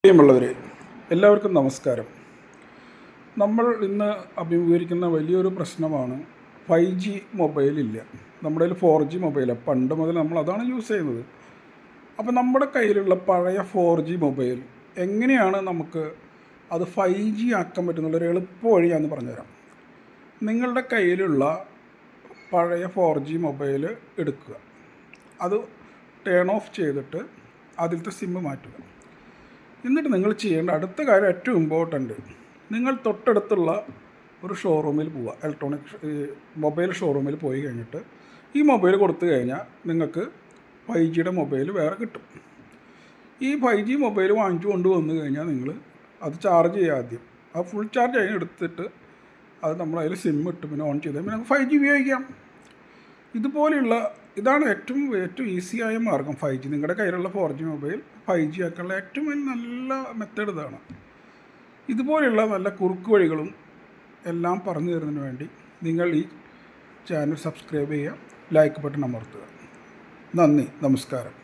പ്രിയമുള്ളവരെ, എല്ലാവർക്കും നമസ്കാരം. നമ്മൾ ഇന്ന് അഭിമുഖീകരിക്കുന്ന വലിയൊരു പ്രശ്നമാണ് 5G മൊബൈലില്ല. നമ്മുടെ കയ്യിൽ 4G മൊബൈലാണ്. പണ്ട് മുതൽ നമ്മൾ അതാണ് യൂസ് ചെയ്യുന്നത്. അപ്പോൾ നമ്മുടെ കയ്യിലുള്ള പഴയ 4G മൊബൈൽ എങ്ങനെയാണ് നമുക്ക് അത് 5G ആക്കാൻ പറ്റുന്നുള്ളൊരു എളുപ്പ വഴി ഞാൻ പറഞ്ഞുതരാം. നിങ്ങളുടെ കയ്യിലുള്ള പഴയ 4G മൊബൈൽ എടുക്കുക, അത് ടേൺ ഓഫ് ചെയ്തിട്ട് അതിലത്തെ സിമ്മ് മാറ്റുക. എന്നിട്ട് നിങ്ങൾ ചെയ്യേണ്ട അടുത്ത കാര്യം, ഏറ്റവും ഇമ്പോർട്ടൻ്റ്, നിങ്ങൾ തൊട്ടടുത്തുള്ള ഒരു ഷോറൂമിൽ പോവുക. മൊബൈൽ ഷോറൂമിൽ പോയി കഴിഞ്ഞിട്ട് ഈ മൊബൈൽ കൊടുത്തു കഴിഞ്ഞാൽ നിങ്ങൾക്ക് 5Gയുടെ മൊബൈൽ വേറെ കിട്ടും. ഈ 5G മൊബൈൽ വാങ്ങിച്ചു കൊണ്ട് വന്നു കഴിഞ്ഞാൽ നിങ്ങൾ അത് ചാർജ് ചെയ്യുക. ആദ്യം ആ ഫുൾ ചാർജ് അതിന് എടുത്തിട്ട് അത് നമ്മൾ അതിൽ സിം ഇട്ട് പിന്നെ ഓൺ ചെയ്താൽ പിന്നെ നമുക്ക് 5G ഉപയോഗിക്കാം. ഇതാണ് ഏറ്റവും ഈസിയായ മാർഗ്ഗം. 5G നിങ്ങളുടെ കയ്യിലുള്ള 4G മൊബൈൽ 5G ആക്കാനുള്ള ഏറ്റവും നല്ല മെത്തേഡ് ഇതാണ്. ഇതുപോലെയുള്ള നല്ല കുറുക്ക് വഴികളും എല്ലാം പറഞ്ഞു തരുന്നതിന് വേണ്ടി നിങ്ങൾ ഈ ചാനൽ സബ്സ്ക്രൈബ് ചെയ്യുക, ലൈക്ക് ബട്ടൺ അമർത്തുക. നന്ദി, നമസ്കാരം.